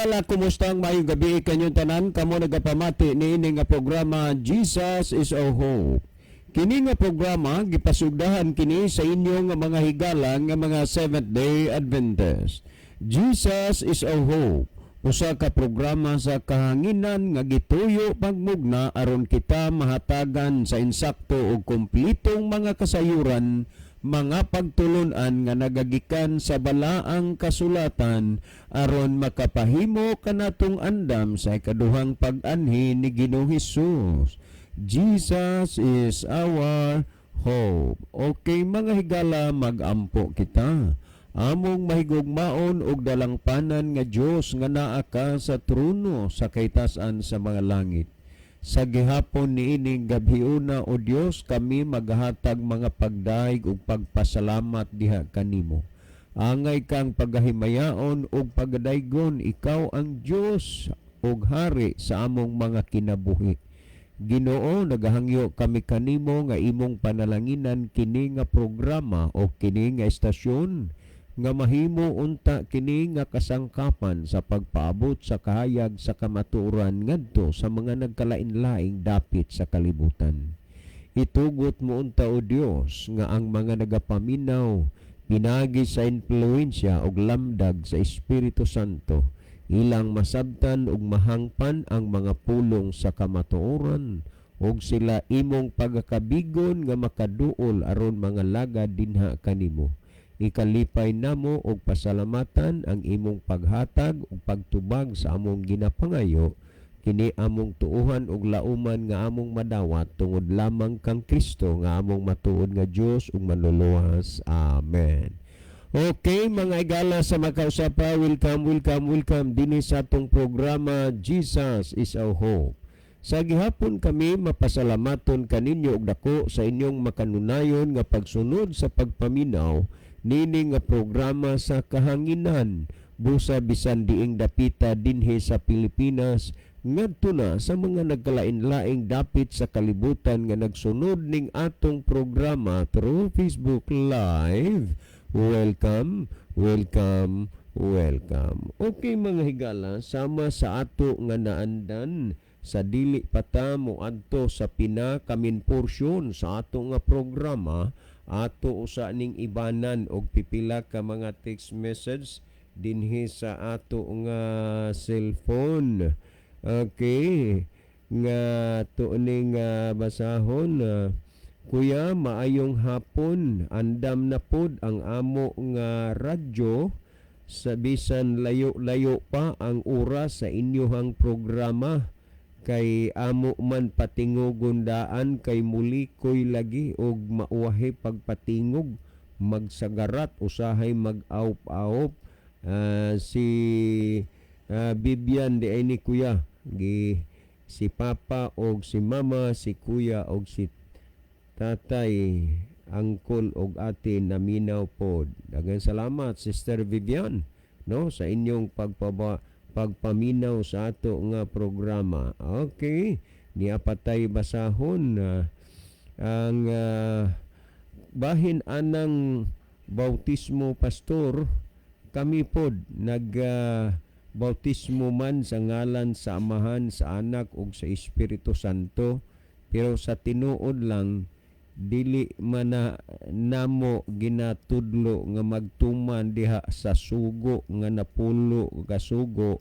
higala, kumusta ang mayong gabi kanyong tanan? Kamo nagapamati ni ini nga programa Jesus is our hope. Kini nga programa gipasugdahan kini sa inyo nga mga higala nga mga Seventh-day Adventist. Jesus is our hope. Usa ka programa sa kahanginan nga gituyo pagmugna aron kita mahatagan sa insakto ug kumplitong mga kasayuran, mga pagtulunan nga nagagikan sa balaang kasulatan aron makapahimo kanatong andam sa ikaduhang pag-anhi ni Ginoong Hesus. Jesus is our hope. Okay mga higala, mag-ampo kita. Among mahigugmaon og dalangpanan nga Dios nga naa ka sa trono sa kaitasan sa mga langit. Sa gihapon niining gabhiuna o Dios, kami maghatag mga pagdaig ug pagpasalamat diha kanimo. Angay kang pagahimayaon ug pagadaygon, ikaw ang Dios ug hari sa among mga kinabuhi. Ginoo, nagahangyo kami kanimo nga imong panalanginan kini nga programa o kini nga estasyon nga mahimo unta kini nga kasangkapan sa pagpaabot sa kahayag sa kamatuoran ngadto sa mga nagkalain-laing dapit sa kalibutan. Itugot mo unta o Dios nga ang mga nagapaminaw pinagi sa impluwensya ug lamdag sa Espiritu Santo ilang masabtan ug mahangpan ang mga pulong sa kamatuoran ug sila imong pagakabigon nga makaduol aron mga lagad dinha kanimo. Ikalipay namo og pasalamatan ang imong paghatag ug pagtubag sa among ginapangayo kini among tuuhan ug lauman nga among madawat tungod lamang kang Kristo nga among matuod nga Dios ug manluluwas. Amen. Okay mga igala sa makausapa, welcome dinhi sa atong programa Jesus is our hope. Sa gihapon kami mapasalamaton kaninyo og dako sa inyong makanunayon nga pagsunod sa pagpaminaw nini nga programa sa kahanginan busa bisan diing dapita dinhi sa Pilipinas ngadto na sa mga nagkalain-laing dapit sa kalibutan nga nagsunod ning atong programa through Facebook Live. Welcome. Okay mga higala, sama sa ato nga naandan sa dili pata mo adto sa pinakamin porsyon sa ato nga programa, ato usa ning ibanan og pipila ka mga text message dinhi sa ato nga cellphone. Okay, nga to ning basahon. Kuya, maayong hapon. Andam na pod ang amo nga radyo sa bisan layo-layo pa ang oras sa inyohang programa. Kay amo man patingogundaan kay muli ko'y lagi og mauwahi pagpatingog magsagarat usahay mag-awp-awp. Si Bibian di ay ni kuya si papa og si mama, si kuya og si tatay, angkol og ate naminaw pod. Daghang salamat Sister Vivian no sa inyong pagpaminaw sa ato nga programa. Okay, niapatay basahon ang bahin anang bautismo pastor. Kami pod bautismo man sa ngalan sa Amahan, sa Anak ug sa Espiritu Santo, pero sa tinuod lang dili man namo ginatudlo nga magtuman diha sa sugo nga napulo ka sugo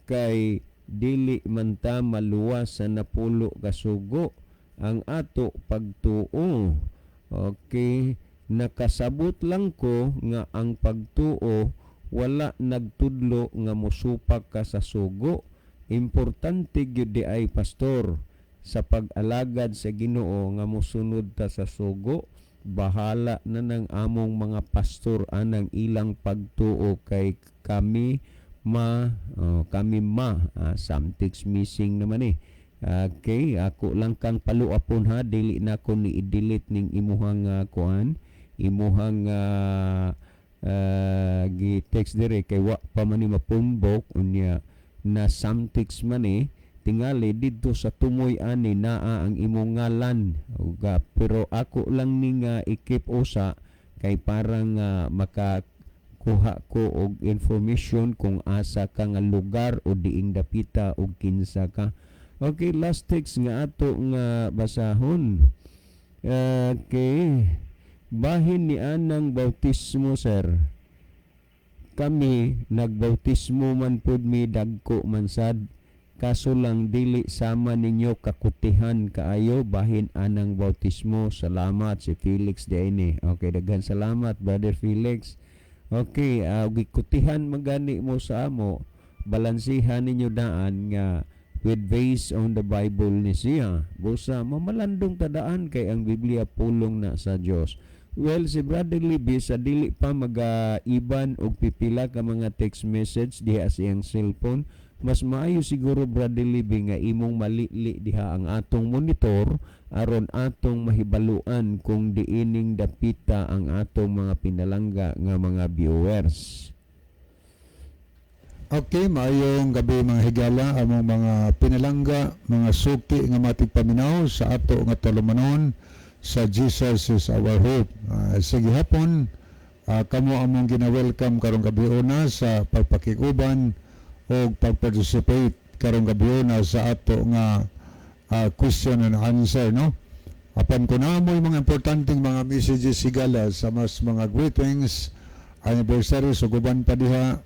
kay dili man ta maluwas sa napulo ka sugo ang ato pagtuo. Okay, nakasabot lang ko nga ang pagtuo wala nagtudlo nga mosupak ka sa sugo. Importante gyud di ay pastor sa pag-alagad sa Ginoo nga mosunod ta sa sugo. Bahala na ng among mga pastor anang ilang pagtuo kay kami something's missing naman eh. Okay, ako lang kang paluapon ha, dili na ko ni i-delete ning imuhang kuan, imuhang gi-text dire kay wa pa man ni mapumbok unya na something's man eh. Tingali dito sa tumoy ani naa ang imong ngalan pero ako lang ning ikip usa kay parang makakuha ko og information kung asa ka nga lugar o diing dapita og kinsa ka. Okay, last text nga ato nga basahon. Okay. Bahin ni anang bautismo, sir. Kami nagbautismo man pud mi dagko man sad, kaso lang dili sama ninyo kakutihan kaayo bahin anang bautismo. Salamat si Felix Diane. Okay, daghan salamat Brother Felix. Okay, gikutihan magani mo sa amo, balansihan ninyo daan nga with based on the Bible ni siya. Busa mamalandong tadaan kay ang Biblia pulong na sa Dios. Well, si Brother Libby sa dili pa mag-iban og pipila ka mga text message diha sa iyang cellphone, mas maayo siguro Brother Libby nga imong malili diha ang atong monitor aron atong mahibaluan kung diining dapita ang atong mga pinalangga nga mga viewers. Okay, maayong gabi mga higala, among mga pinalangga, mga suki nga matigpaminaw sa ato nga tulumanon sa Jesus is our hope. Sige hapon, kamo among gina-welcome karong gabi una sa pagpakiguban o pag-participate karong gabi una sa ato nga question and answer, no? Apan ko na mo mga importanteng mga messages sigala sa mas mga greetings, anniversary, suguban pa diha.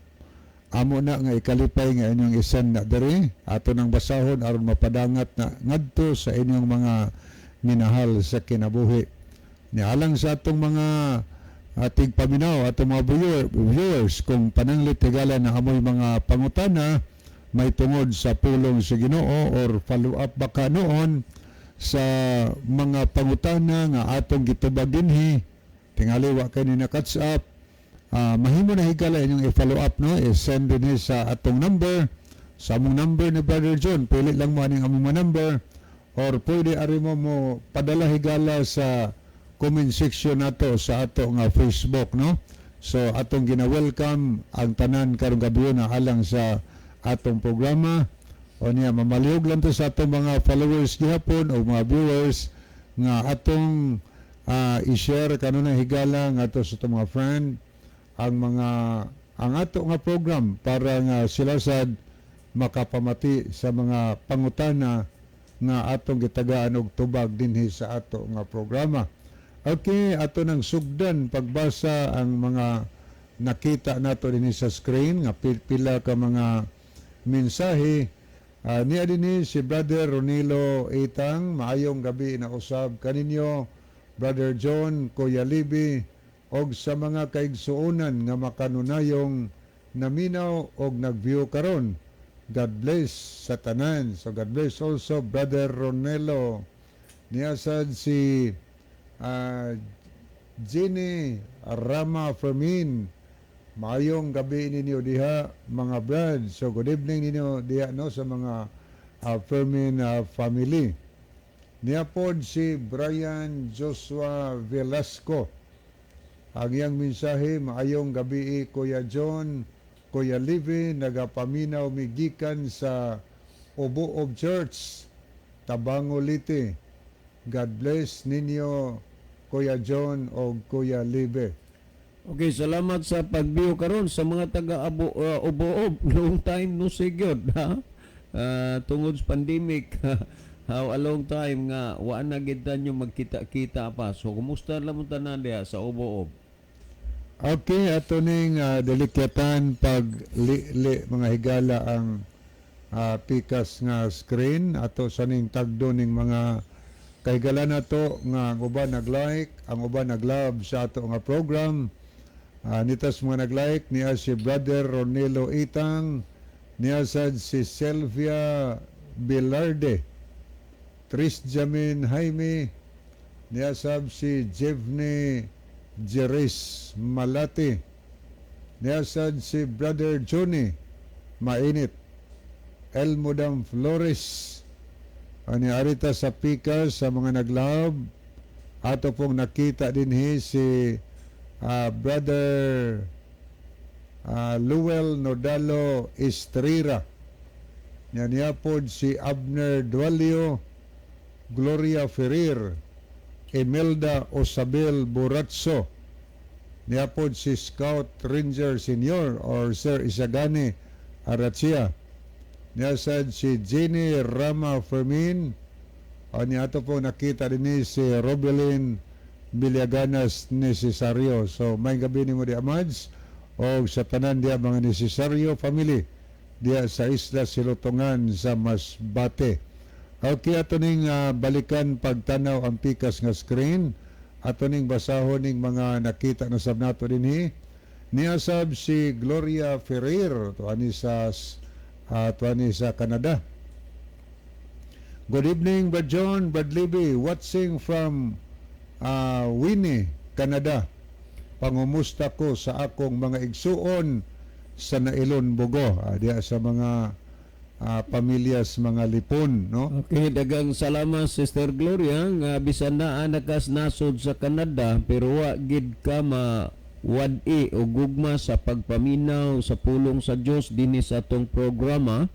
Amo na nga ikalipay nga inyong isan na diri ato nang basahon aron mapadangat na ngadto sa inyong mga minahal sa kinabuhi. Nialang sa atong mga tigpaminaw, atong mga viewers, kung pananglit tigala na amoy mga pangutana may tungod sa pulong sa Ginoo or follow up baka noon sa mga pangutana nga atong gitubag dinhi, tingali wa kay ni na catch up. Mahimo na higala inyong i-follow up, no? I-send din sa atong number, sa among number ni Brother John. Pili lang mo aning among number or pwede ari mo padala higala sa comment section nato sa ato nga Facebook, no? So atong gina-welcome ang tanan karong gabi na alang sa atong programa. O niya mamalihog lang to sa atong mga followers gihapon o mga viewers nga atong i-share kanunay higala nga ato sa atong mga friend ang ato nga program para nga sila sad makapamati sa mga pangutana nga atong gitagaan og tubag dinhi sa ato nga programa. Okay, ato nang sugdan pagbasa ang mga nakita nato dinhi sa screen nga pila ka mga mensahe. Niya dinhi si Brother Ronilo Itang, maayong gabi na usab kaninyo Brother John, Kuya Libby, og sa mga kaigsuonan nga makanunayong naminaw og nag-view karon. God bless sa tanan. So God bless also Brother Ronelo. Niyasad si Jenny Rama Fermin. Maayong gabi ninyo diha mga brad. So good evening ninyo diha no sa mga Fermin family. Niyapod si Brian Joshua Velasco. Ang iyang mensahe, maayong gabi Kuya John, Kuya Livy, nagapaminaw migikan sa Obo of Church, Tabango Liti. God bless ninyo Kuya John o Kuya Livy. Okay, salamat sa pag-view karon sa mga taga Obo-Ob. Long time no see gyud, ha? Tungod sa pandemic. How a long time nga wa na gid nyo magkita-kita pa. So kumusta lang mo tanan diha sa Obo-Ob? Okay, ato ning delikatan pag mga higala ang pikas nga screen ato sa ning tagdo ning mga kahigala nato nga ang uban nag-like, ang uban nag-love sa ato nga program. Nitas mga nag-like niya si Brother Ronelo Itang, niya sad si Selvia Bilarde, Tris Jamin Jaime, niya sab si Jevne Jeris Malati, niyasad si Brother Johnny Mainit, Elmodam Flores, ani arita sa pikas sa mga naglahab. Ato pong nakita dinhi si Brother Luel Nodalo Estrira, niya pod si Abner Dualio, Gloria Ferrer, Imelda Osabel Buratso, Niapod si Scout Ranger Senior or Sir Isagani Aracia. Niasad si Jenny Rama Fermin. O niya ato po nakita din si Robelin Villaganas Necesario. So may gabi ni mo di Amads o sa tanan dia mga Necesario family dia sa Isla Silotongan sa Masbate. Okay, ato ning balikan pagtanaw ang pikas nga screen. Ato ning basahon ning mga nakita na sab nato dinhi. Niasab si Gloria Ferrer tuani sa Canada. Good evening, Brad John, Brad Libby, watching from Winnie, Canada. Pangumusta ko sa akong mga igsuon sa Nailon, Bogo. Diya sa mga pamilyas, mga lipon, no? Okay, dagang salamat Sister Gloria nga bisan na nakas nasod sa Canada pero wa gid ka wadi o gugma sa pagpaminaw sa pulong sa Dios dinhi sa atong programa.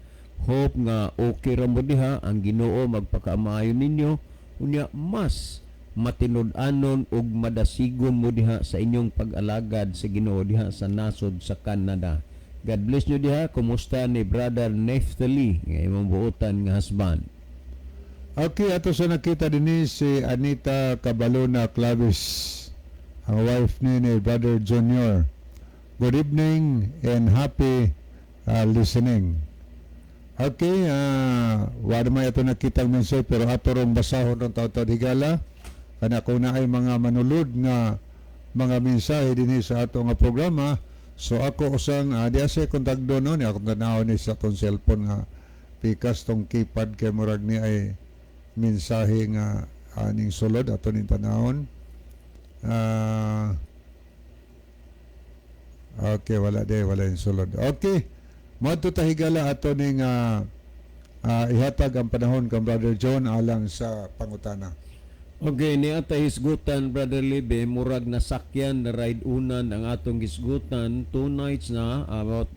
Hope nga okay ra mo diha ang Ginoo magpakaamaayo ninyo unya mas matinud-anon ug madasigon mo diha sa inyong pag-alagad sa Ginoo diha sa nasod sa Canada. God bless nyo diha. Kumusta ni Brother Neftali nga imong buotan nga husband? Okay, ato sa nakita din si Anita Cabalona Clavis, ang wife ni Brother Junior. Good evening and happy listening. Okay, wala may ito nakitang mensay pero ato rong basahon ng taon-taon higala. Kana kung na ay mga manulod nga mga mensahe din sa ato nga programa. So ako usang di asa kontagdo no ni ako tanaw ni sa tong cellphone nga pikas tong keypad kay murag ni ay mensahe nga aning sulod ato ning tanawon. Okay, wala yung sulod. Okay. Moadto ta higala ato ning ihatag ang panahon kang Brother John alang sa pangutana. Okay, ni ata hisgutan Brother Libe murag nasakyan na ride unan ang atong hisgutan 2 nights na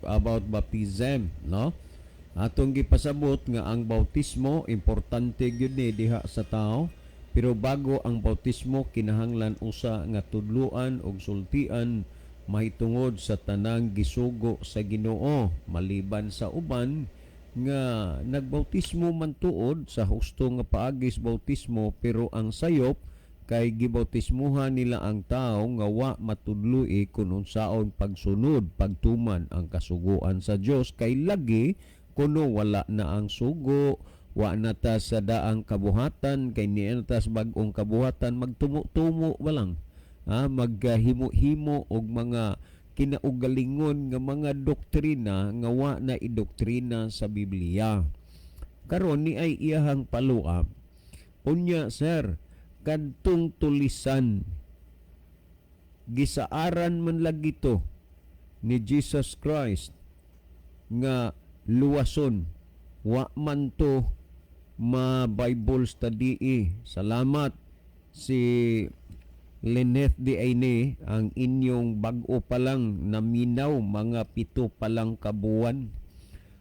about baptism, no? Atong gipasabot nga ang bautismo importante gyud ni diha sa tao, pero bago ang bautismo kinahanglan usa nga tudluan og sultian mahitungod sa tanang gisugo sa Ginoo maliban sa uban nga nagbautismo man tuod sa husto nga paagis bautismo pero ang sayop kay gibautismuhan nila ang tao nga wa matudloi kun unsaon pagsunod pagtuman ang kasuguan sa Dios kay lagi kuno wala na ang sugo wa na ta sa daang kabuhatan kay niya tas bag-ong kabuhatan magtumo-tumo walang maghimo-himo og mga kinaugalingon nga mga doktrina nga wa na idoktrina sa Biblia. Karon ni ay iyahang paluap. Unya sir, kadtong tulisan gisaaran man lagi to ni Jesus Christ nga luwason wa man to ma Bible study. Salamat si Lynette di Aine ang inyong bag-o pa lang naminaw mga 7 pa lang kabuwan.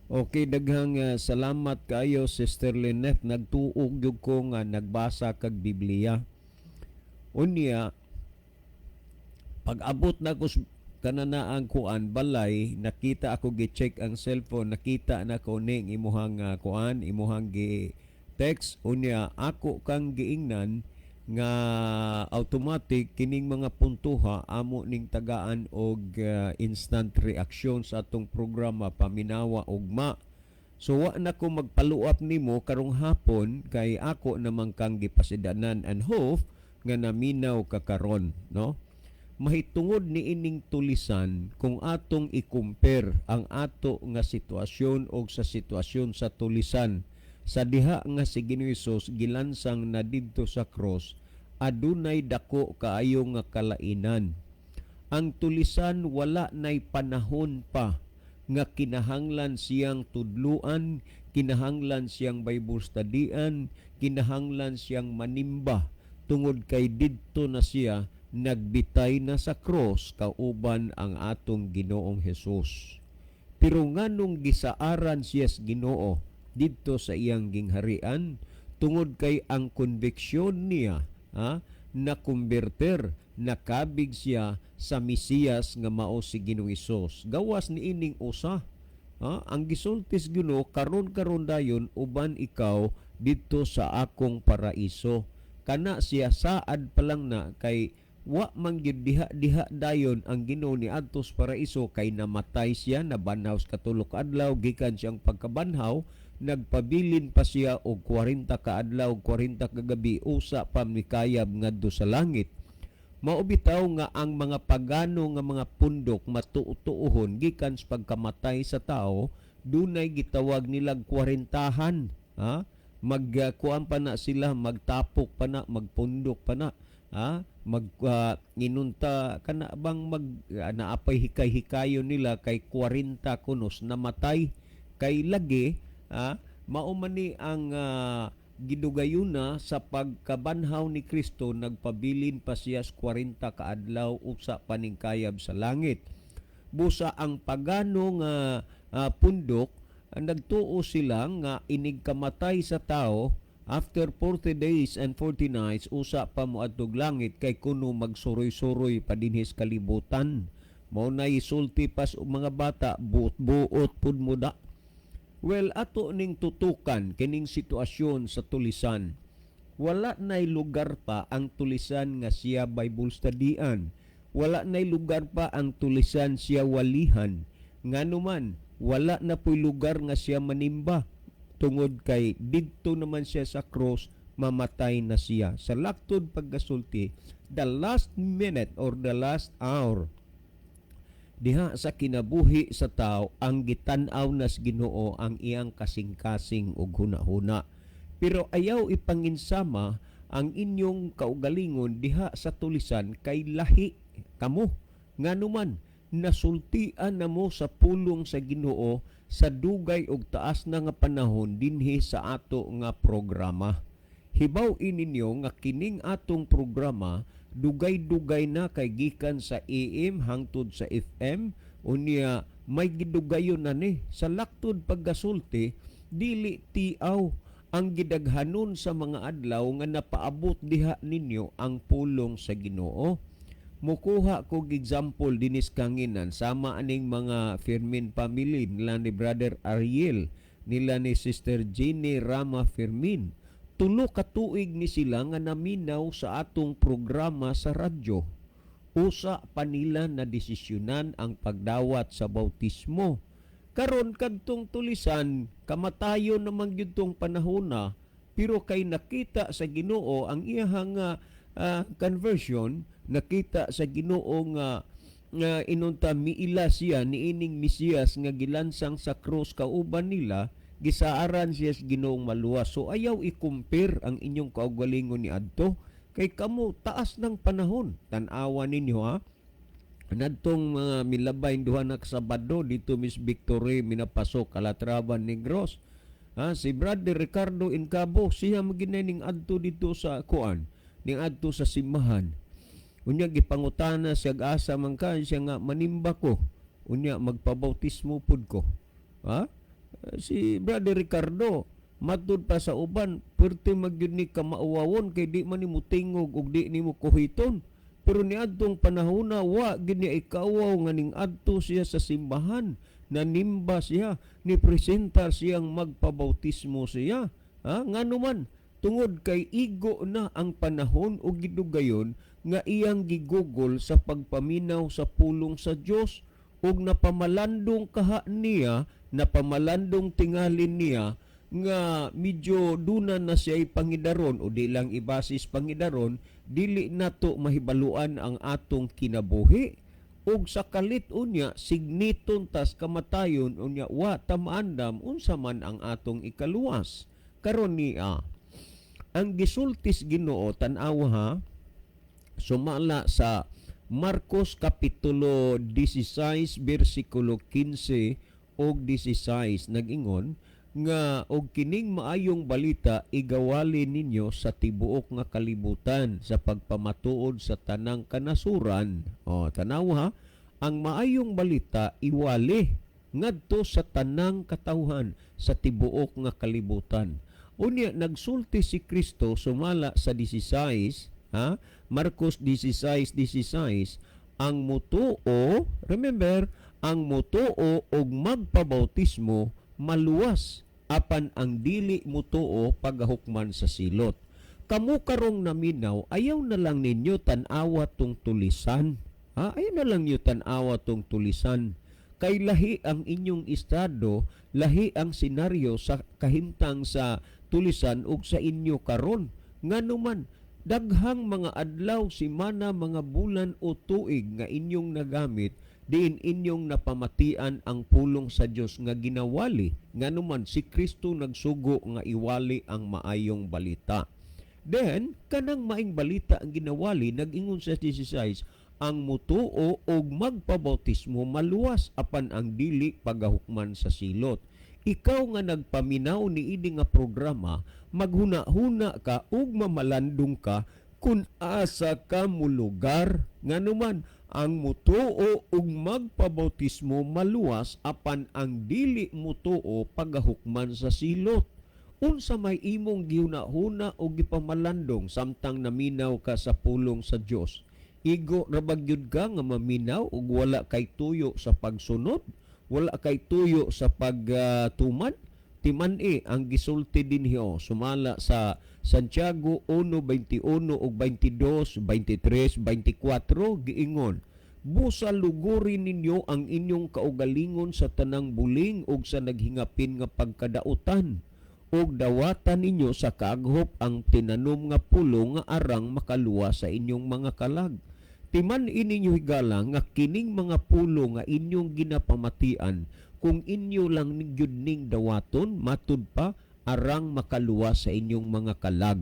Okay, daghang salamat kayo Sister Lynette, nagtuog gyud ko nga nagbasa kag Biblia. Unya pag-abot na ko kanana ang kuan balay, nakita ako gi-check ang cellphone, nakita na ko ning imuhang kuan, imuhang gi-text. Unya ako kang giingnan nga automatic kining mga puntuha amo ning tagaan og instant reaction sa atong programa paminawa ugma. So wa na ko magpaluap nimo karong hapon kay ako namang kang gipasidanan and hope nga naminaw ka karon, no? Mahitungod ni ining tulisan kung atong i-compare ang ato nga sitwasyon og sa sitwasyon sa tulisan sa diha nga si Ginoong Hesus gilansang na didto sa cross, adunay dako kaayo nga kalainan. Ang tulisan wala nay panahon pa nga kinahanglan siyang tudluan, kinahanglan siyang Bible studian, kinahanglan siyang manimba tungod kay didto na siya nagbitay na sa cross kauban ang atong Ginoong Hesus. Pero nganong gisaaran siya sa Ginoo didto sa iyang gingharian tungod kay ang konviksyon niya na kumberter nakabig siya sa Mesiyas nga mao si Ginoong Hesus. Gawas ni ining usa. Ang gisultis Ginoo karon dayon uban ikaw didto sa akong paraiso. Kana siya saad pa lang na kay wa man gyud diha dayon ang Ginoo ni adtos paraiso kay namatay siya, nabanhaw sa katulok adlaw, gikan siyang pagkabanhaw nagpabilin pa siya og 40 ka adlaw, 40 ka gabi usa pa mikayab ngadto sa langit. Mao bitaw nga ang mga pagano nga mga pundok matuutuohon gikan sa pagkamatay sa tao, dunay gitawag nilang 40han. Magkuan pa na sila, magtapok pa na, magpundok pa na. Inunta kana bang naapay hikay-hikayon nila kay 40 kunos namatay kay lagi. Mao man ni ang gidugayuna sa pagkabanhaw ni Kristo, nagpabilin pa siya sa 40 ka adlaw usa paningkayab sa langit. Busa ang pagano nga pundok, nagtuo sila nga inig kamatay sa tao after 40 days and 40 nights usa pa moadtog langit kay kuno magsuroy-suroy pa dinhi sa kalibutan. Mao na isulti pas og mga bata buot pud muda. Well, ato ning tutukan kining sitwasyon sa tulisan. Wala nay lugar pa ang tulisan nga siya Bible studian. Wala nay lugar pa ang tulisan siya walihan. Nganuman, wala na po'y lugar nga siya manimba. Tungod kay didto naman siya sa cross, mamatay na siya. Sa laktod pagkasulti, the last minute or the last hour, diha sa kinabuhi sa tao, ang gitan-aw nas Ginoo ang iyang kasing-kasing ug hunahuna. Pero ayaw ipanginsama ang inyong kaugalingon diha sa tulisan kay lahi kamo. Nganuman, nasultian na mo sa pulong sa Ginoo sa dugay og taas na nga panahon dinhi sa ato nga programa. Hibaw-in ninyo nga kining atong programa dugay-dugay na kay gikan sa AM hangtod sa FM, unya may gidugayon na ni sa laktod paggasulti, dili tiaw ang gidaghanon sa mga adlaw nga napaabot diha ninyo ang pulong sa Ginoo. Mukuha ko example dinis kanginan sama aning mga Fermin family nila ni Brother Ariel, nila ni Sister Jenny Rama Fermin. 3 ka tuig ni sila nga naminaw sa atong programa sa radyo. Usa pa nila na desisyonan ang pagdawat sa bautismo. Karon kadtong tulisan, kamatayon naman gyud tong panahona, pero kay nakita sa Ginoo ang iyang conversion, nakita sa Ginoo nga inunta miila siya niining Mesiyas nga gilansang sa krus kauban nila, gisaaran siya sa Ginoong maluwas. So ayaw i-compare ang inyong kaugalingon ni adto kay kamo taas ng panahon. Tan-awa ninyo nadtong mga milabay duha na Sabado dito Miss Victory minapasok Calatrava Negros. Si Brother Ricardo Incabo siya maginay ning adto dito sa kuan, ning adto sa simbahan. Unya gipangutana siya asa man ka siya nga manimba ko. Unya magpabautismo pud ko. Si Brother Ricardo matud pa sa uban, perti magyud ni ka maawawon kay di man nimo tingog ug di nimo kuhiton. Pero niadtong panahona wa gid niya ikawaw nga ning adto siya sa simbahan, nanimba siya, ni presenta siyang magpabautismo siya. Nganuman tungod kay igo na ang panahon o gidugayon nga iyang gigugol sa pagpaminaw sa pulong sa Dios ug napamalandong kaha niya, napamalandong tingalin niya nga medyo duna na siya'y pangidaron o di lang ibasis pangidaron, dili nato mahibaluan ang atong kinabuhi. Ug sa kalit unya signiton tas kamatayon unya wa tamaandam unsa man ang atong ikaluwas. Karon niya ang gisultis Ginoo tan-awa sumala sa Marcos Kapitulo 16 versikulo 15 og 16 nag-ingon nga og kining maayong balita igawali ninyo sa tibuok nga kalibutan sa pagpamatuod sa tanang kanasuran. Tanaw ang maayong balita iwali ngadto sa tanang katawhan sa tibuok nga kalibutan. Unya nagsulti si Kristo sumala sa 16 Ha? Marcos 16:16, ang mutuo, remember, ang mutuo og magpabautismo maluwas apan ang dili mutuo pagahukman sa silot. Kamu karong naminaw, ayaw na lang ninyo tan-awa tong tulisan. Ha? Ayaw na lang ninyo tan-awa tong tulisan. Kay lahi ang inyong estado, lahi ang senaryo sa kahimtang sa tulisan ug sa inyo karon. Nganuman, daghang mga adlaw, semana, mga bulan o tuig nga inyong nagamit, diin inyong napamatian ang pulong sa Dios nga ginawali. Nganuman, si Kristo nagsugo nga iwali ang maayong balita. Then, kanang maayong balita ang ginawali, nag-ingon sa 16, ang mutuo og magpabautismo maluwas apan ang dili pagahukman sa silot. Ikaw nga nagpaminaw ni ini nga programa, maghuna-huna ka ug mamalandong ka kung asa ka mo lugar. Nganuman, ang mutuo ug magpabautismo maluwas apan ang dili mutuo pagahukman sa silot. Unsa may imong gihuna-huna o gipamalandong samtang naminaw ka sa pulong sa Dios? Igo rabagyud ka nga maminaw ug wala kay tuyo sa pagsunod, wala kay tuyo sa pagtuman. Timan-i ang gisulti dinhi sumala sa Santiago 1:21 ug 22, 23, 24 giingon, busa lugurin ninyo ang inyong kaugalingon sa tanang buling ug sa naghingapin nga pagkadautan, ug dawatan ninyo sa kaaghop ang tinanom nga pulo nga arang makaluwa sa inyong mga kalag. Timan ininyo higala nga kining mga pulo nga inyong ginapamatian, kung inyo lang gyud ning dawaton, matud pa arang makaluwa sa inyong mga kalag.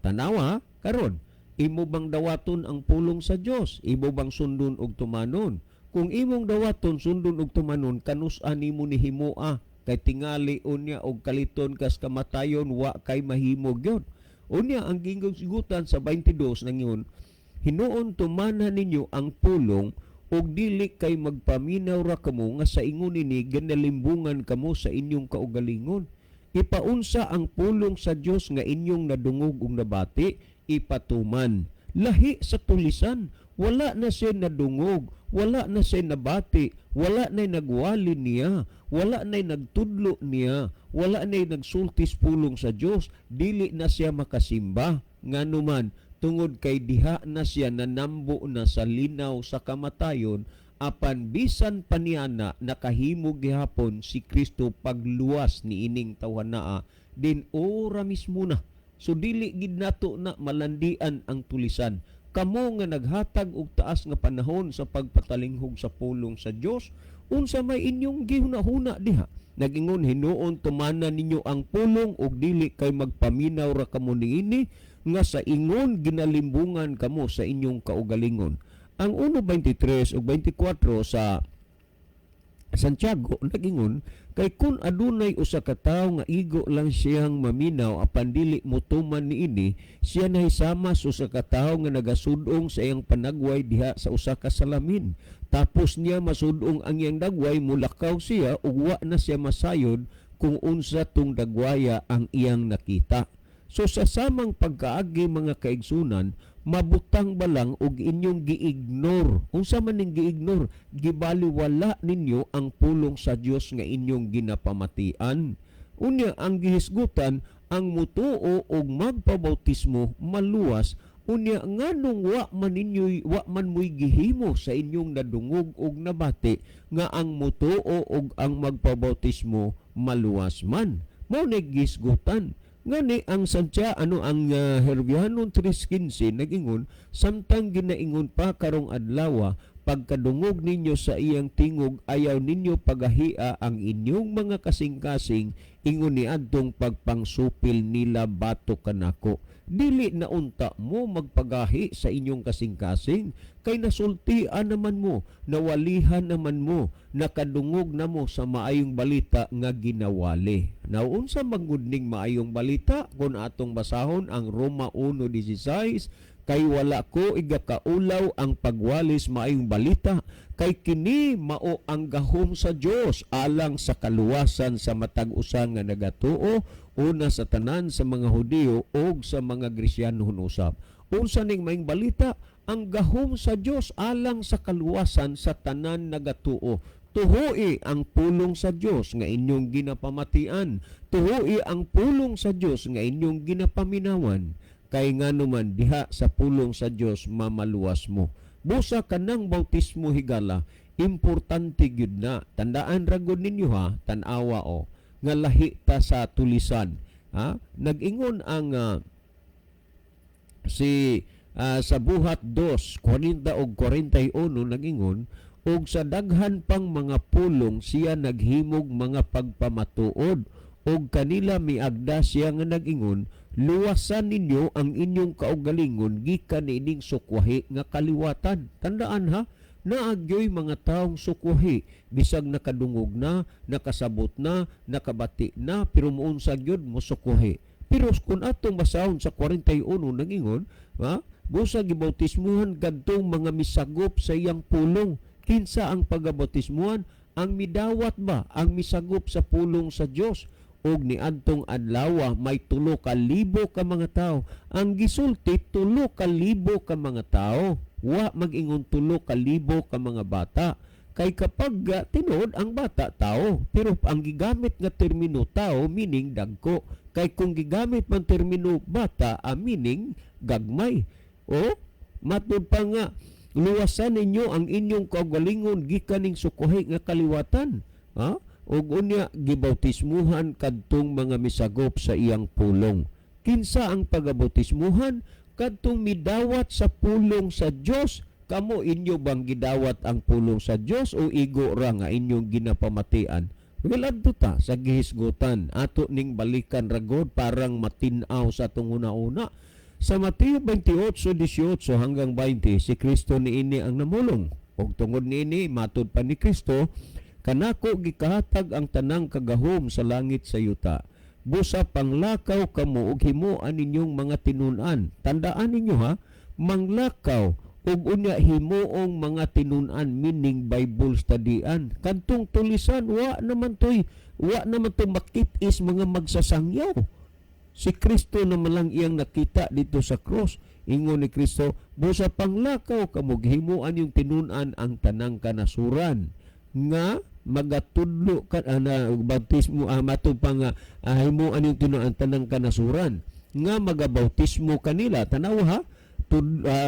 Tanawa karon, imo bang dawaton ang pulong sa Dios? Imo bang sundon og tumanon? Kung imong dawaton sundon og tumanon, kanus-an nimo ni himoa? Kay tingali unya og kaliton kas kamatayon, wa kay mahimo gyud. Unya ang ginggutan sa 22 nangiyon, hinuon tumanan ninyo ang pulong ug dili kay magpaminaw ra kamo nga sa ingon ini ganalimbungan kamo sa inyong kaugalingon. Ipaunsa ang pulong sa Dios nga inyong nadungog ug nabati, ipatuman. Lahi sa tulisan, wala na siya nadungog, wala na siya nabati, wala na nagwali niya, wala na nagtudlo niya, wala na nagsultis pulong sa Dios, dili na siya makasimba. Nganuman, tungod kay diha na siya nanambo na sa linaw sa kamatayon, apan bisan paniana nakahimo gihapon si Kristo pagluwas ni ining tawhanaa, din ora mismo na. So dili gid nato na malandian ang tulisan. Kamo nga naghatag og taas nga panahon sa pagpatalinghog sa pulong sa Dios, unsa may inyong gihuna-huna diha? Nagingon, hinuon tumanan ninyo ang pulong ug dili kay magpaminaw ra kamo niini nga sa ingon ginalimbungan kamo sa inyong kaugalingon. Ang 1:23 ug 24 sa Santiago nagingon, kay kun adunay usa ka tawo nga igo lang siyang maminaw apan dili motuman niini, siya nahisama sa usa ka tawo nga nagasudong sa iyang panagway diha sa usa ka salamin. Tapos niya masudong ang iyang dagway, mulakaw siya ug wa na siya masayod kung unsa tong dagwaya ang iyang nakita. So sa samang pagkaagi mga kaigsunan, mabutang balang og inyong gi-ignore. Unsa man ning gi-ignore? Gibaliwala ninyo ang pulong sa Dios nga inyong ginapamatian. Unya ang gihisgutan, ang mutuo og magpabautismo maluwas. Unya nganong wa man moy gihimo sa inyong nadungog og nabati nga ang mutuo og ang magpabautismo maluwas man. Mao ni gisgutan. Ngani ang ang Herbianon 3:15 nagingon, samtang ginaingon pa karong adlaw, pagkadungog ninyo sa iyang tingog, ayaw ninyo pagahia ang inyong mga kasing-kasing, ingon ni adtong pagpangsupil nila bato kanako. Dili na unta mo magpagahi sa inyong kasing-kasing, kay nasultian naman mo, nawalihan naman mo, nakadungog na mo sa maayong balita nga ginawali. Naunsa magudning maayong balita kung atong basahon ang Roma 1:16, kay wala ko igakaulaw ang pagwalis maayong balita, kay kini mao ang gahom sa Dios alang sa kaluwasan sa matag usa nga nagatuo, una sa tanan sa mga Hudiyo o sa mga Grisyanon usab. unsa ning maing balita, ang gahom sa Dios alang sa kaluwasan sa tanan nagatuo. Tuhui ang pulong sa Dios nga inyong ginapamatian. Tuhui ang pulong sa Dios nga inyong ginapaminawan. Kay nga naman diha sa pulong sa Dios mamaluwas mo. Busa kanang bautismo higala, importante gyud na. Tandaan ra gud ninyo ha, tan-awa o, nga lahi ta sa tulisan. Ha? Nag-ingon ang sa buhat 2, 40 o 41 nag-ingon, og sa daghan pang mga pulong siya naghimog mga pagpamatuod, og kanila miagda siya nga nag-ingon, luwasan ninyo ang inyong kaugalingon gikan ining sukwahi nga kaliwatan. Tandaan ha, naagyoy mga taong sukwahi, bisag nakadungog na, nakasabot na, nakabati na, pero muun sa gyud mo sukwahi. Pero kung atong basahon sa 41 nag-ingon, ha, busa gibautismuhan kadtong mga misagop sa iyang pulong. Kinsa ang pagabautismuhan? Ang midawat ba? Ang misagop sa pulong sa Dios. Og niadtong adlaw may 3,000 ka mga tao. Ang gisulti 3,000 ka mga tao. Wa mag-ingon 3,000 ka mga bata. Kay kapag tinuod ang bata tao, pero ang gigamit nga termino tao meaning dagko. Kay kung gigamit man termino bata, meaning gagmay. O matud pa nga, luwasan ninyo ang inyong kaugalingon gikan ning sukuhi nga kaliwatan. Ha? Ug unya gibautismuhan kadtong mga misagop sa iyang pulong. Kinsa ang pagabautismuhan? Kadtong midawat sa pulong sa Dios. Kamo inyo bang gidawat ang pulong sa Dios o igo ra nga inyong ginapamatian? Well, adto ta sa gihisgutan. Ato ning balikan ragod parang matinaw sa atong una-una. Sa Mateo 28:18 hanggang 20, si Kristo niini ang namulong. Og tungod niini, matud pa ni Kristo, kanako gikahatag ang tanang kagahom sa langit sa yuta. Busa panglakaw kamo og himuan ninyong mga tinun-an. Tandaan ninyo ha, manglakaw ug unya himuong mga tinun-an meaning Bible studyan. Kantong tulisan wa naman to makit-is mga magsasangyaw. Si Kristo naman lang iyang nakita dito sa cross. Ingon ni Kristo, busa panglakaw kamo himuan yung tinun-an ang tanang kanasuran nga magatudlo ka na bautismo matud pa nga himuan yung tinun-an tanang kanasuran nga magabautismo kanila. Tanaw ha,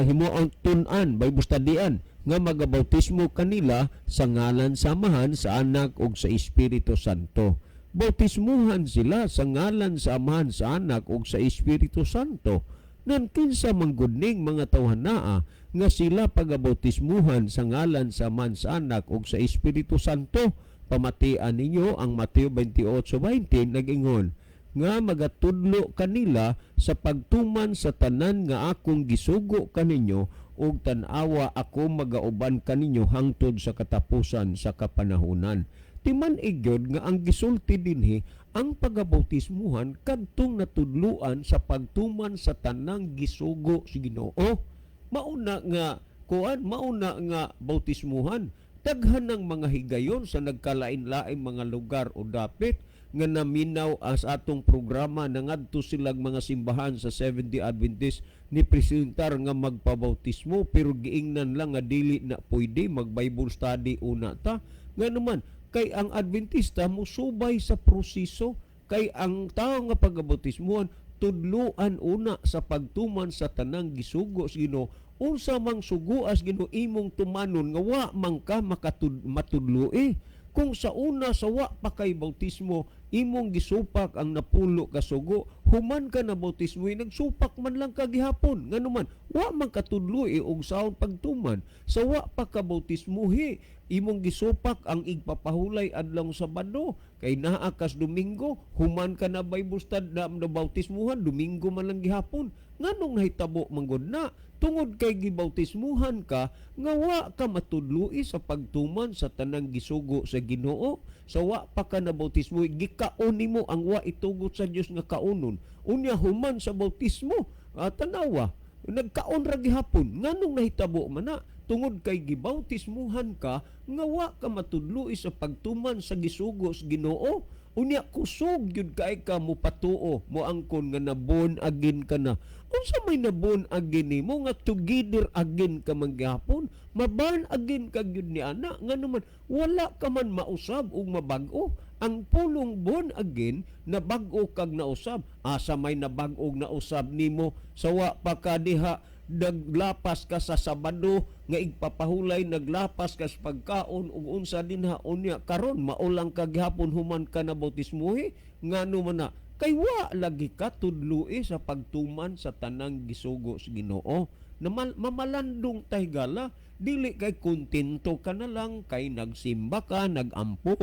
himuan tun-an Bible studian nga magabautismo kanila sa ngalan samahan sa Anak ug sa Espiritu Santo. Bautismuhan sila sa ngalan sa Amahan, sa Anak ug sa Espiritu Santo. Nan kinsa manggudning mga tawhanaa nga sila pagabautismuhan sa ngalan sa Amahan, sa Anak ug sa Espiritu Santo. Pamatian ninyo ang Mateo 28:20 nag-ingon nga magatudlo kanila sa pagtuman sa tanan nga akong gisugo kaninyo ug tan-awa ako magauban kaninyo hangtod sa katapusan sa kapanahunan. Timan igyod nga ang gisulti dinhi ang pagabautismuhan kadtong natudluan sa pagtuman sa tanang gisugo si Ginoo. Mauna nga bautismuhan. Daghan ng mga higayon sa nagkalain-laing mga lugar o dapit nga naminaw as atong programa nangadto silang mga simbahan sa Seventh-day Adventist ni presentar nga magpabautismo pero giingnan lang nga dili na pwede mag-Bible study una ta. Nga naman kay ang Adventista musubay sa proseso, kay ang tao nga pagabautismuhan tudluan una sa pagtuman sa tanang gisugo sa Ginoo. Unsa mang suguas Ginoo imong tumanon nga wa man ka matudloi. Kung sa una sa wa pa kay bautismo imong gisupak ang napulo ka sugo, human ka na bautismo nagsupak man lang ka gihapon. Nganuman wa man katudloi og saon pagtuman. Sa wa pa ka bautismuhi imong gisupak ang igpapahulay adlaw Sabado kay naa kas Domingo, human ka na Bible study na bautismuhan Domingo man lang gihapon. Nganong nahitabo manggod na tungod kay gibautismuhan ka nga wa ka matudloi sa pagtuman sa tanang gisugo sa Ginoo. Sa wa pa ka na bautismo gikaon nimo ang wa itugot sa Dios nga kaunon. Unya human sa bautismo tanawa nagkaon ra gihapon. Nganong nahitabo man na tungod kay gibautismuhan ka nga wa ka matudloi sa pagtuman sa gisugo sa Ginoo. Unya kusog yun kay ka mo patuo mo angkon nga nabon agin ka na. Unsa may nabon agin nimo nga together agin ka manggihapon? Maban agin ka gyud ni ana nga naman wala ka man mausab og mabag-o. Ang pulong bon agin na bag-o kag nausab. Asa may nabag-og nausab nimo sawa pa ka diha naglapas ka sa Sabado nga igpapahulay naglapas ka sa pagkaon ug unsa dinha unya karon maulang ka gihapon human ka na bautismuhi ngano man na kay wa lagi ka tudloi sa pagtuman sa tanang gisugo sa Ginoo na mamalandong tahigala dili kay kontento ka na lang kay nagsimba ka nagampo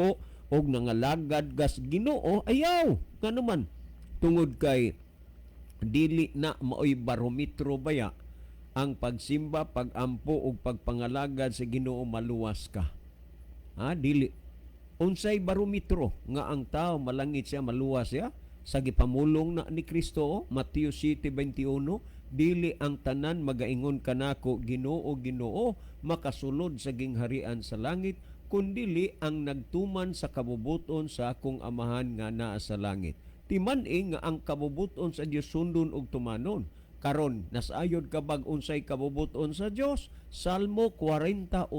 og nangalagad gas Ginoo ayaw ngano man tungod kay dili na maoy barometro baya ang pagsimba, pagampo ug pagpangalagad sa Ginoo maluwas ka. Dili. Unsay barometro nga ang tao malangit siya maluwas siya sa gipamulong na ni Kristo Mateo 7:21 dili ang tanan magaingon kanako Ginoo Ginoo makasulod sa gingharian sa langit kundili ang nagtuman sa kabubuton sa akong amahan nga naa sa langit. Timan-i nga ang kabubuton sa Dios sundon og tumanon. Karon nasayod ka bag unsay kabubuton sa Dios. Salmo 48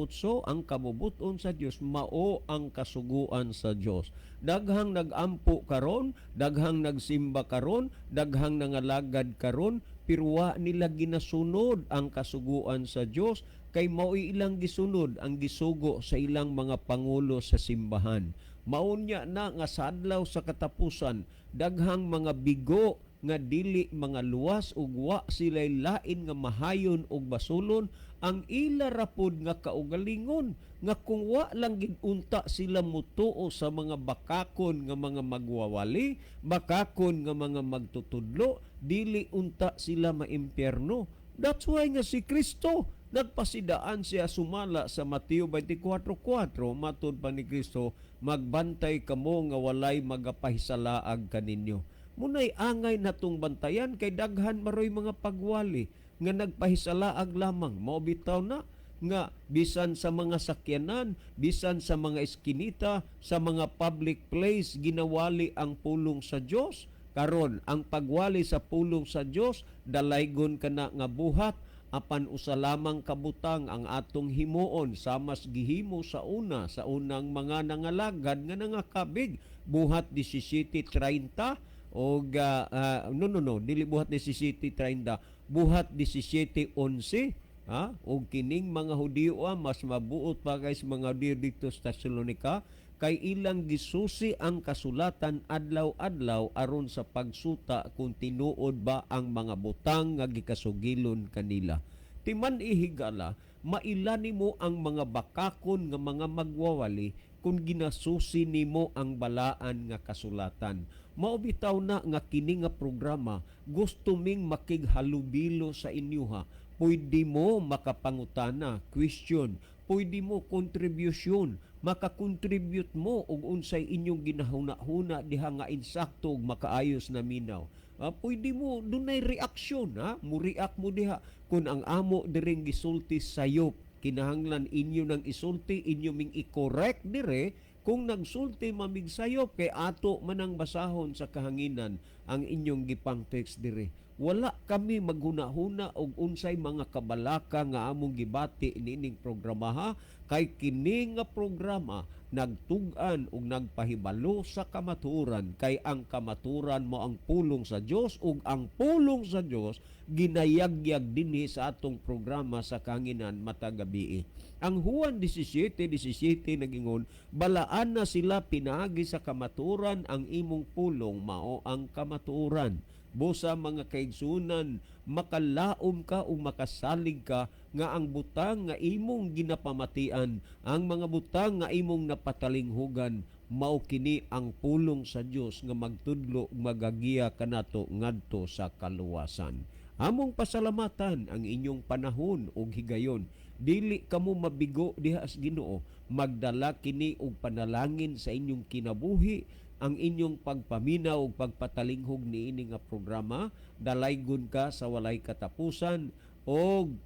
ang kabubuton sa Dios mao ang kasuguan sa Dios. Daghang nagampo karon, daghang nagsimba karon, daghang nangalagad karon, pero wa nila ginasunod ang kasuguan sa Dios kay mao ilang gisunod ang gisugo sa ilang mga pangulo sa simbahan. Maunya na nga sa adlaw sa katapusan daghang mga bigo nga dili mga luwas ug wa sila'y lain nga mahayon ug basulon ang ila rapod nga kaugalingon nga kung wa lang gid unta sila mutuo sa mga bakakon nga mga magwawali, bakakon nga mga magtutudlo, dili unta sila maimpyerno. That's why nga si Kristo nagpasidaan siya sumala sa Mateo 24:4 matud pa ni Kristo magbantay kamo nga walay magapahisalaag kaninyo. Munay angay natong bantayan kay daghan maroy mga pagwali nga nagpahisalaag lamang mao bitaw na nga bisan sa mga sakyanan, bisan sa mga eskinita, sa mga public place ginawali ang pulong sa Dios. Karon ang pagwali sa pulong sa Dios dalaygon kana nga buhat apan usa lamang kabutang ang atong himuon sa mas gihimo sa unang mga nangalagad nga nangakabig buhat 17:30 og dili buhat 17:30 buhat 17:11 og kining mga Hudiyo mas mabuot pa kay mga Hudiyo dito sa Tesalonica kay ilang gisusi ang kasulatan adlaw-adlaw aron sa pagsuta kung tinuod ba ang mga butang nga gikasugilon kanila. Timan ihigala maila nimo ang mga bakakon nga mga magwawali kung ginasusi nimo ang balaan nga kasulatan. Mao bitaw na nga kini nga programa gusto ming makighalubilo sa inyo ha. Pwede mo makapangutana, question, pwede mo contribution, makakontribute mo og unsay inyong ginahuna-huna diha nga insakto ug makaayos na minaw. Pwede mo dunay reaksyon mo react mo diha kun ang amo diring gisulti sayop kinahanglan inyo nang isulti inyo ming i-correct dire kung nagsulti mamigsayop kay ato manang basahon sa kahanginan ang inyong gipang text dire. Wala kami maghuna-huna og unsay mga kabalaka nga among gibati nining programa ha kay kini nga programa nagtug-an ug nagpahibalo sa kamaturan kay ang kamaturan mo ang pulong sa Dios ug ang pulong sa Dios ginayagyag dinhi sa atong programa sa kahanginan matag gabi. Ang Juan 17:17 nagingon balaan na sila pinaagi sa kamaturan ang imong pulong mao ang kamaturan. Busa mga kaigsunan makalaom ka o makasalig ka nga ang butang nga imong ginapamatian, ang mga butang nga imong napatalinghugan mao kini ang pulong sa Dios nga magtudlo magagiya kanato ngadto sa kaluwasan. Among pasalamatan ang inyong panahon ug higayon. Dili kamo mabigo diha sa Ginoo, magdala kini og panalangin sa inyong kinabuhi. Ang inyong pagpaminaw ug pagpatalinghog niini nga programa dalaygon ka sa walay katapusan og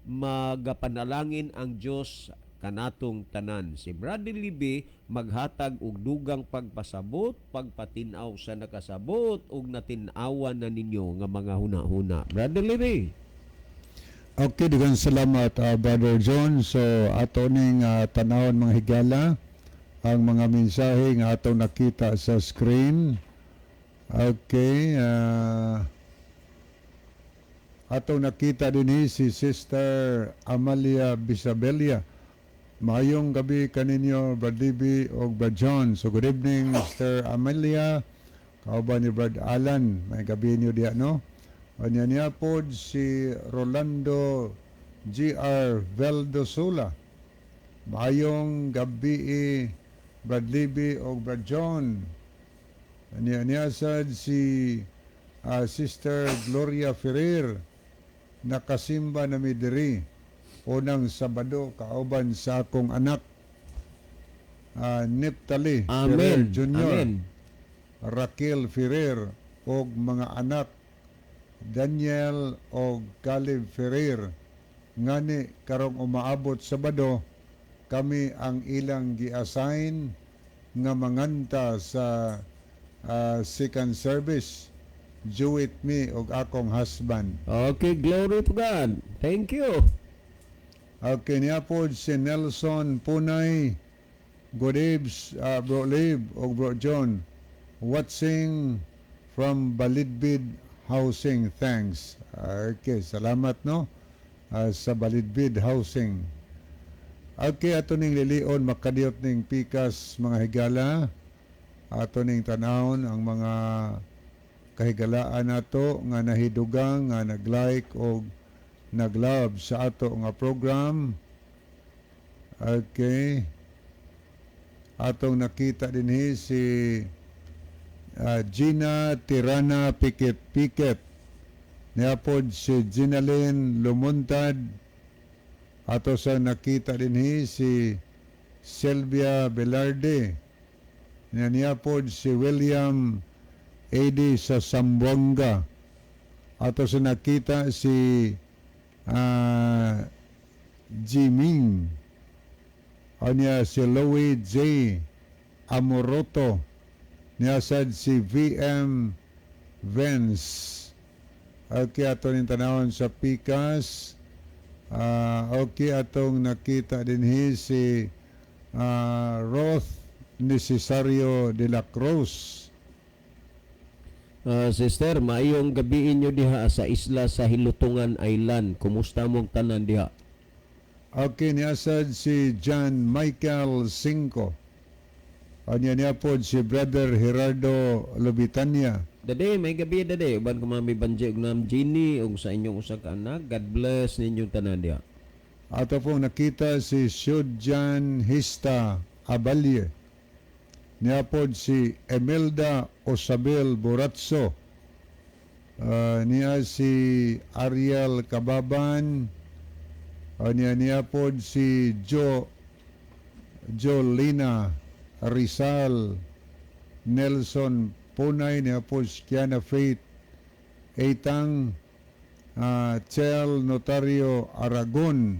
magapanalangin ang Dios kanatong tanan. Si Brother Libby maghatag og dugang pagpasabot, pagpatinaw sa nakasabot ug natin-awan na ninyo nga mga huna-huna. Brother Libby. Okay, daghang salamat Brother John. So ato ning tanawon mga higala ang mga mensahe nga ato nakita sa screen. Okay, ato nakita dinhi si Sister Amalia Bisabella. Maayong gabi kaninyo Brad Libby o Brad John. So good evening Sister Amalia. Kauban ni Brad Alan. May gabi niyo diya no. Anya niya po si Rolando G.R. Veldosula. Maayong gabi Brad Libby o Brad John. Niya sad si Sister Gloria Ferrer nakasimba na midiri unang Sabado kauban sa akong anak Neptali Ferrer Amen. Jr. Amen. Raquel Ferrer o mga anak Daniel o Caleb Ferrer ngani karong umaabot Sabado kami ang ilang gi-assign nga manganta sa second service do with me og akong husband. Okay, glory to God. Thank you. Okay niya po si Nelson Punay. Good eves, Bro Lib o Bro John. Watching from Balidbid Housing. Thanks. Okay, salamat no sa Balidbid Housing. Okay, ato ning lilion makadiot ning pikas mga higala. Ato ning tanawon ang mga kahigalaan nato nga nahidugang nga nag-like o nag-love sa ato nga program. Okay. Atong nakita dinhi si Gina Tirana Pikit. Niapod si Ginalyn Lumuntad. Ato sa nakita dinhi si Sylvia Velarde. Niya po si William A.D. sa Sambuanga. Ato sa nakita si Jiming. O niya si Louie J. Amoroto. Niya sad si VM Vance. Okay, ato rin tanawon sa Pikas. Okay, atong nakita dinhi si Roth Necesario de la Cruz. Sister, maayong gabi inyo diha sa isla sa Hilutungan Island. Kumusta mong tanan diha? Okay, niasad si John Michael Cinco. Niya po si Brother Gerardo Lobitania. Dade, may gabi dade. Uban ko mami banjay og nam Ginny ug sa inyong usa ka anak. God bless ninyong tanan diha. Ato pong nakita si Shudjan Hista Abalye. Niya po si Emelda Osabel Boratso. Niya si Ariel Kababan. Niya po si Jolina Rizal. Nelson Punay. Niya po si Kiana Faith Eitang. Chel Notario Aragon.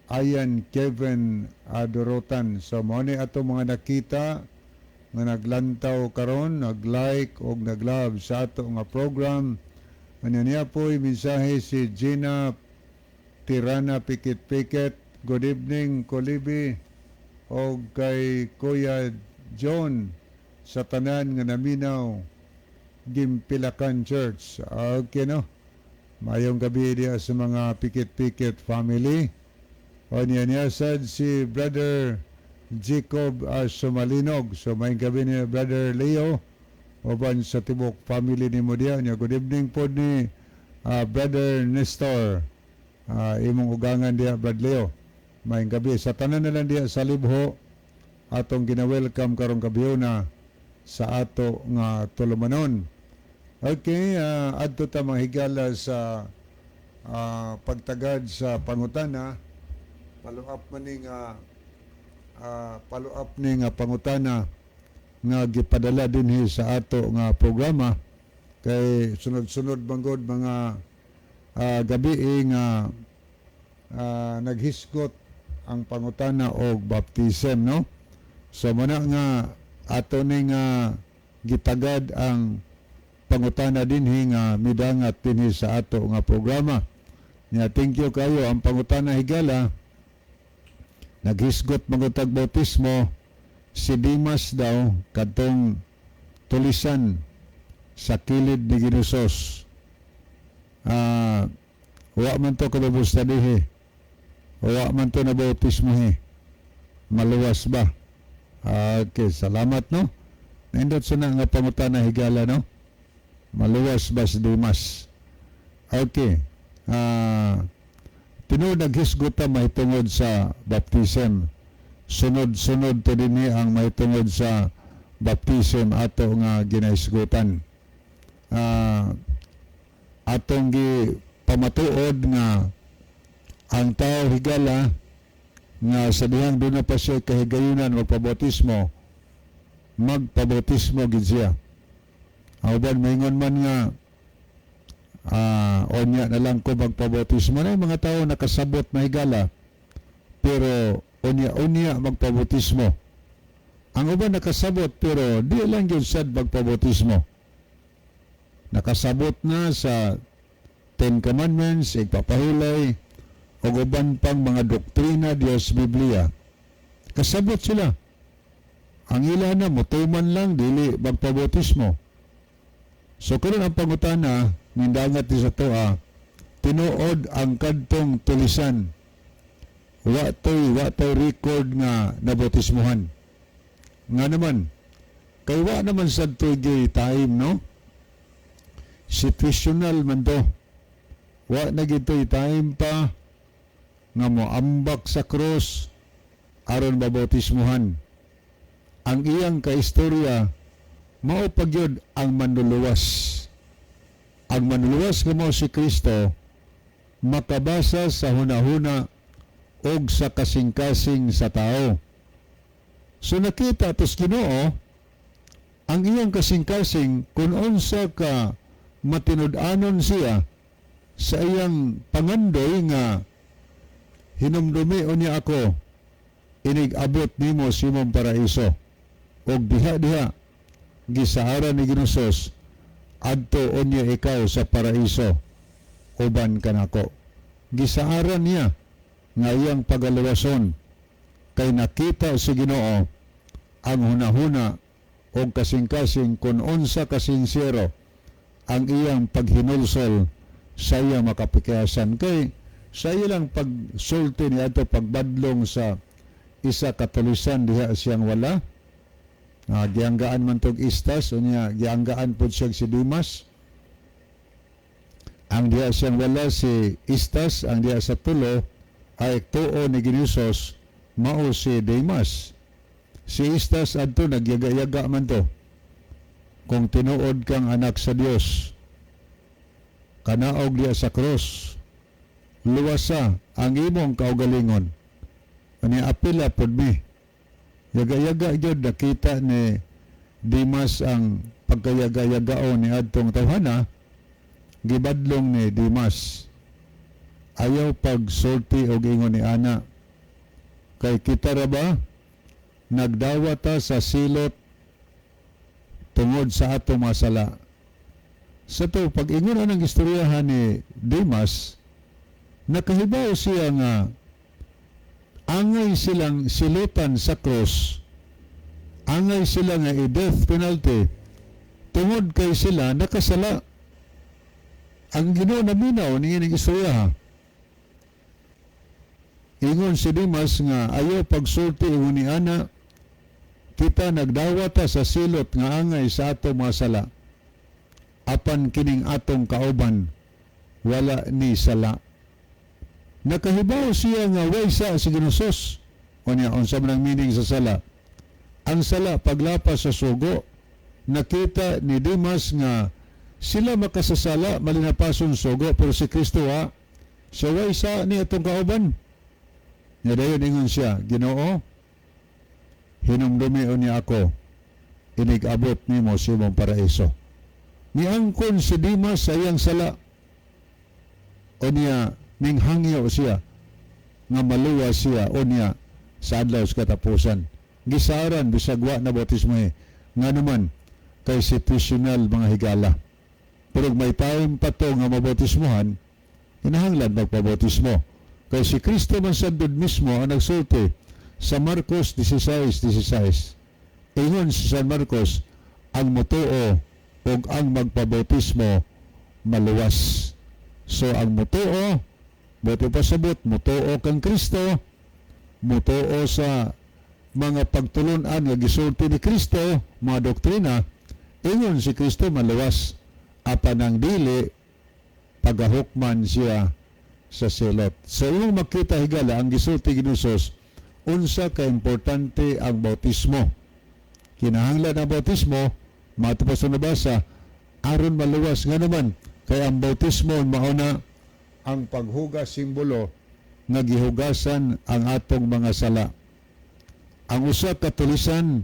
Ayan Kevin Adorotan. So mo ni ato mga nakita nga naglantaw karon, nag-like o nag-love sa ato nga program. Niya po'y mensahe si Gina Tirana Pikit. Good evening Kolibi o kay Kuya John sa tanan nga naminaw Gimpilakan Church. Okay no? Mayong gabi diya sa mga Pikit family. O niya sad si Brother Jacob Sumalinog. So may gabi ni Brother Leo oban sa tibok family ni mo diya. Good evening po ni Brother Nestor. Imong ugangan diya Brad Leo. May gabi sa tanan na lang diya sa Libho atong gina-welcome karong gabi na sa ato nga tulumanon. Okay, adto ta mga higala sa pagtagad sa pangutana. Follow-up ning pangutana nga gipadala dinhi sa ato nga programa kay sunod-sunod banggod mga gabi nga naghisgot ang pangutana og baptism, no? So muna nga ato ni nga gitagad ang pangutana dinhi nga midangat dinhi sa ato nga programa. Nya thank you kayo ang pangutana higala. Naghisgot mangutag bautismo si Dimas daw kadtong tulisan sa kilid ni Ginusos. Wa man to kalubos na dihi. Wa man to na bautismo he. Maluwas ba? Okay, salamat no. Nindot sa nga pangutana higala no. Maluwas ba si Dimas? Okay. Tinuod naghisgot ta mahitungod sa baptism. Sunod-sunod to dinhi ang mahitungod sa baptism ato nga ginahisgutan. Atong gi pamatuod nga ang tao higala nga sa dihang doon na pa siya kahigayunan magpabautismo, magpabautismo gid siya. Auban maingon man nga onya na lang ko magpabautismo na mga tao nakasabot na higala pero unya magpabautismo. Ang uban nakasabot pero di lang yun sad magpabautismo. Nakasabot na sa Ten Commandments, igpapahulay, o uban pang mga doktrina Diyos Biblia. Kasabot sila. Ang ila na, mutuman lang, dili magpabautismo. So karon ang pangutana, nindangat sa toa, tinuod ang kadtong tulisan. Wa to'y record nga nabautismuhan. Nga naman, kay wa naman sa to'y time, no? Situational man to. Wa na gito'y time pa nga moambak sa cross aron mabautismuhan. Ang iyang kaistorya mao pagyud ang manluluwas. Ang manluluwas nga mao si Kristo makabasa sa hunahuna og sa kasing-kasing sa tao. So nakita tos Ginoo ang iyang kasing-kasing kung unsa ka matinud-anon siya sa iyang pangandoy nga hinumdumi niya ako inig-abot nimo sa imong paraiso og diha gisaaran ni Ginusos adto unya ikaw sa paraiso uban kanako. Gisaaran niya nga iyang pagaluwason kay nakita si Ginoo ang hunahuna og kasing-kasing kung unsa kasinsero ang iyang paghinulsol sa iyang makapikasan kay sa ilang pagsulti niya ito pagbadlong sa isa katulisan diha siyang wala. Gianggaan man tog istas o niya gianggaan po siya si Dimas. Ang diha siyang wala si istas, ang diha sa tulo ay tuo ni Ginusos mao si Dimas. Si istas adto nagyaga-yaga man to. Kung tinuod kang anak sa Dios, kanaog diha sa cross, luwasa ang imong kaugalingon. Ani apila pod mi. Yaga-yaga gyud nakita ni Dimas ang pagkayaga-yagao ni adtong tawhana. Gibadlong ni Dimas ayaw pagsulti og ingon ni ana. Kay kita ra ba nagdawata sa silot tungod sa atong mga sala. Sa to pag-ingon ang istoryahan ni Dimas, nakahibaw siya nga angay silang silutan sa cross, angay sila nga i-death penalty tungod kay sila nakasala. Ang Ginoo naminaw ni ining istorya. Ingon si Dimas nga ayaw pagsulti ingon ni ana, kita nagdawata sa silot nga angay sa atong mga sala. Apan kining atong kauban wala ni sala. Nakahibaw siya nga way sa si Ginusos. Unya unsa man ang meaning sa sala? Ang sala paglapas sa sugo. Nakita ni Dimas nga sila makasasala malinapason sugo pero si Kristo siya way sa ni atong kauban. Nya dayon ingon siya, Ginoo, hinumdumi niya ako inig-abot nimo sa imong paraiso. Niangkon si Dimas sa iyang sala. O niya, ninghangyo siya nga maluwas siya unya sa adlaw sa katapusan. Gisaran bisag wa na bautismo nga naman kay situational mga higala. Pero may time pa to nga mabautismohan, hinahanglan magpabautismo. Kay si Kristo man sadod mismo ang nagsulti sa Marcos 16:16. Ingon sa San Marcos, ang mutuo o ang magpabautismo maluwas. So ang mutuo, buti pasabot, mutuo kang Kristo, mutuo sa mga pagtulunan nga gisulti ni Kristo, mga doktrina, ingon si Kristo maluwas. Apan ang dili, pagahukman siya sa silot. So imong makita higala, ang gisulti ginusos, unsa ka importante ang bautismo. Kinahanglan ang bautismo, matapos na nabasa, aron maluwas nga naman, kaya ang bautismo mauna ang paghugas simbolo nga gihugasan ang atong mga sala. Ang usa ka tulisan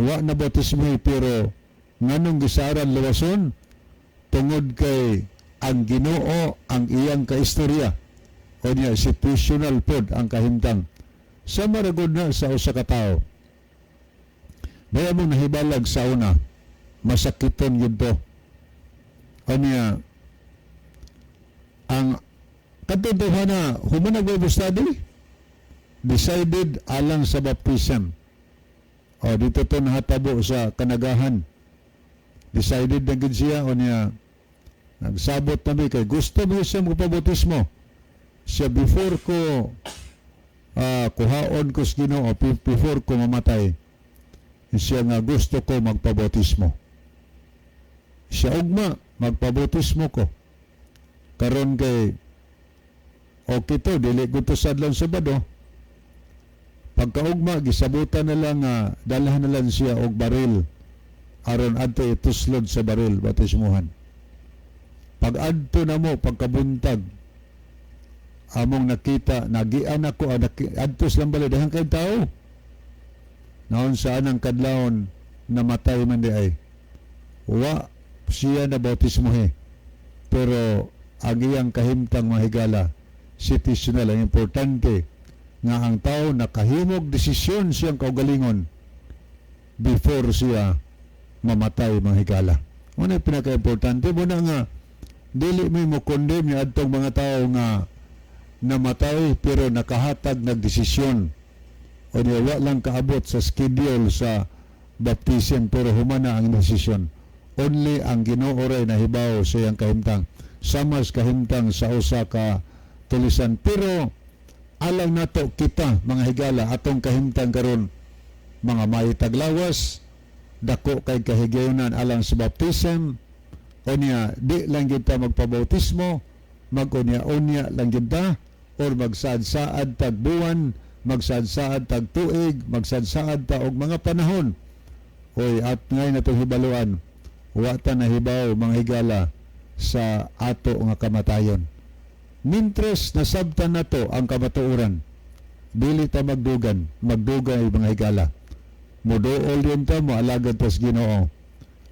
wa na bautismo pero nganong gisaran luwason tungod kay ang Ginoo ang iyang kaistorya o niya situational pod ang kahimtang sa maragod na sa usa ka tawo. Daya mo nahibalag sa una, masakiton yun to. O niya, ang katotohanan na humanag Bible study, decided alang sa baptism. O dito to nahatabo sa kanagahan. Decided na gid siya o niya, nagsabot na kay gusto mo siya magpabautismo. Siya before ko kuhaon ko sa Ginoo, before ko mamatay, siya nga gusto ko magpabautismo. Siya ugma, magpabautismo ko. Karon kay okay to, dili ko to sadlang Sabado. Pagkaugma, gisabutan na lang dalahan na lang siya og baril aron adto ituslod sa baril, bautismuhan. Pag adto na mo, pagkabuntag, among nakita, nagian ako, adto silang bali, dahang kay tao. Naon saan ang kadlawon namatay man di ay. Wa siya na bautismohe. Pero ang iyang kahimtang mahigala, situational, ang importante nga ang tao nakahimog desisyon siyang kaugalingon before siya mamatay mahigala. Ano yung pinaka-importante? Muna nga, dili mo condemn yung adtong mga tao nga namatay pero nakahatag nagdesisyon o niya lang kaabot sa schedule sa baptism pero humana ang desisyon. Only ang Ginoo ray nahibaw sa iyang kahimtang. Samas kahimtang sa usa ka tulisan. Pero alang nato kita mga higala atong kahimtang karon mga maitaglawas dako kay kahigayonan alang sa baptism o niya di lang gid ta magpabautismo mag-unya-unya lang gid ta or magsad-saad tag buwan, magsad-saad tag tuig, magsad-saad ta og mga panahon. Oy, at ngay na itong hibaluan, wa ta nahibaw mga higala sa ato nga kamatayon. Mintres nasabtan na to ang kamatuoran. Dili ta magdugay mga higala. Muduol yun ta, moalagad tas Ginoo.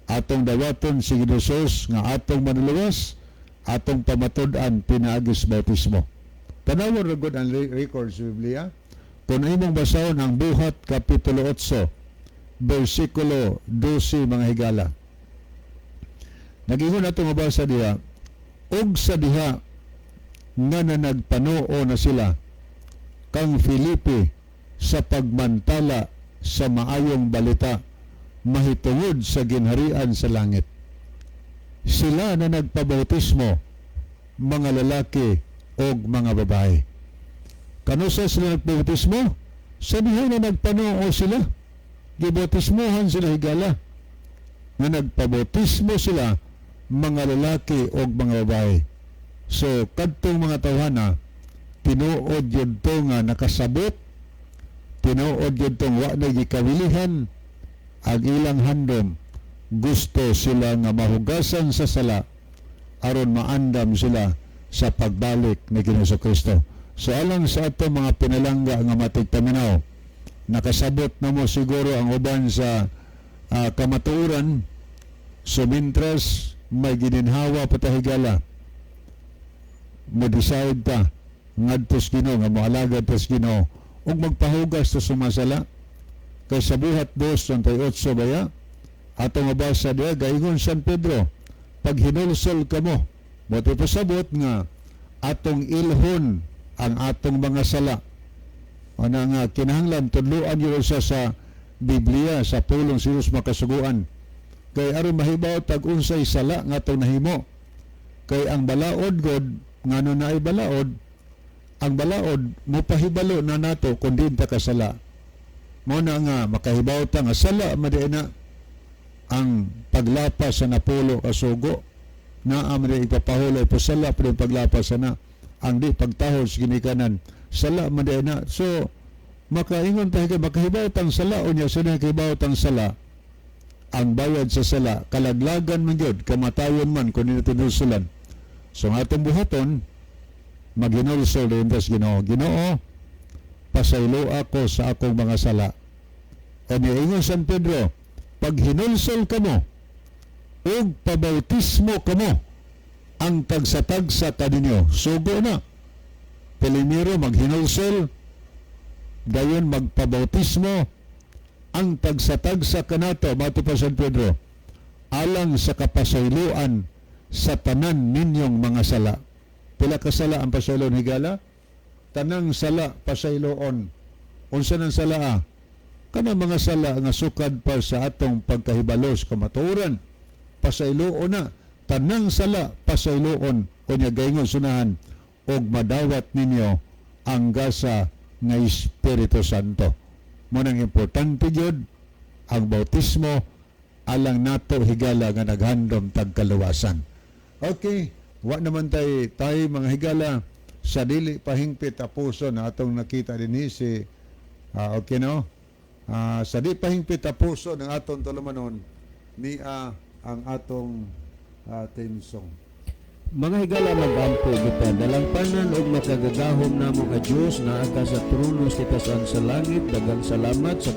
Atong dawaton si Ginoo nga atong manuluwas, atong pamatud-an pinaagis bautismo. Tanawon ra gud ang records sa Biblia. Kung imong basahon ang Buhat Kapitulo 8, versikulo 12 mga higala. Nagingon nato mabasa diha, og sa diha nga nagpanuo na sila kang Filipe sa pagmantala sa maayong balita mahitungod sa ginharian sa langit. Sila na nagpabautismo, mga lalaki o mga babae. Kanusa sila nagpabautismo? Sa diha na nagpanuo sila. Gibautismohan sila higala. Nga nagpabautismo sila, mga lalaki o mga babae. So, kadtong mga tawhana, tinuod yun to nga nakasabot, tinuod yun tong wa na gikawilihan, ang ilang handom, gusto sila nga mahugasan sa sala, aron maandam sila sa pagbalik ni Ginoong Kristo. So, alang sa ato mga pinalangga nga matigtaminaw, nakasabot na mo siguro ang uban sa kamatuuran, so mintras may gininhawa patahigala, mo-decide ta ngadtos Ginoo nga moalagad tas Ginoo ug magpahugas ta sumasala kay sa buhat 2:38 baya ato nga basa diha gaingon San Pedro pag hinulsol kamo mo'y pasabot nga atong ilhon ang atong mga sala ana nga kinahanglan tudloan yun sa Biblia sa pulong si Jesus makasuguan kay aron mahibaw tag unsay sala nga atong nahimo kay ang balaod god ngano na ay balaod ang balaod mopahibalo na nato kun di ta kasala mo na nga makahibaw ta nga sala madi na ang paglapas sa napulo ka sugo na amri ipapahulay po sala pero paglapas na ang di pagtahol sa ginikanan sala madi na so makaingon tayo kay makahibaw tang sala o niya sa nakahibaw tang sala ang bayad sa sala kalaglagan man yun kamatayon man kung tinulsulan so nga atong buhaton maghinulsol rin tas Ginoo Ginoo pasaylo ako sa akong mga sala o niingon San Pedro pag hinulsol kamo ug pabautismo kamo ang tagsa-tagsa kaninyo sugo na Primero maghinulsol dayon magpabautismo ang tagsa-tagsa kanato mato pa San Pedro alang sa kapasayloan sa tanan ninyong mga sala pila ka sala ang pasayloon higala tanang sala pasayloon unsa nang sala kana mga sala nga sukad pa sa atong pagkahibalos kamatuoran pasayloon na tanang sala pasayloon unya gaingon sunahan og madawat ninyo ang gasa nga Espiritu Santo mo nang importante gyud ang bautismo alang nato higala nga naghandom tag kaluwasan. Okay, wa naman tay mga higala sa dili pahingpit a puso na atong nakita dinhi si okay no sa di pahingpit a puso ng atong tulumanon ni ang atong theme song. Mga higala magampo kita dalangpanan og makagagahom namo nga Dios na aga sa trono sa itasan sa langit daghang salamat sa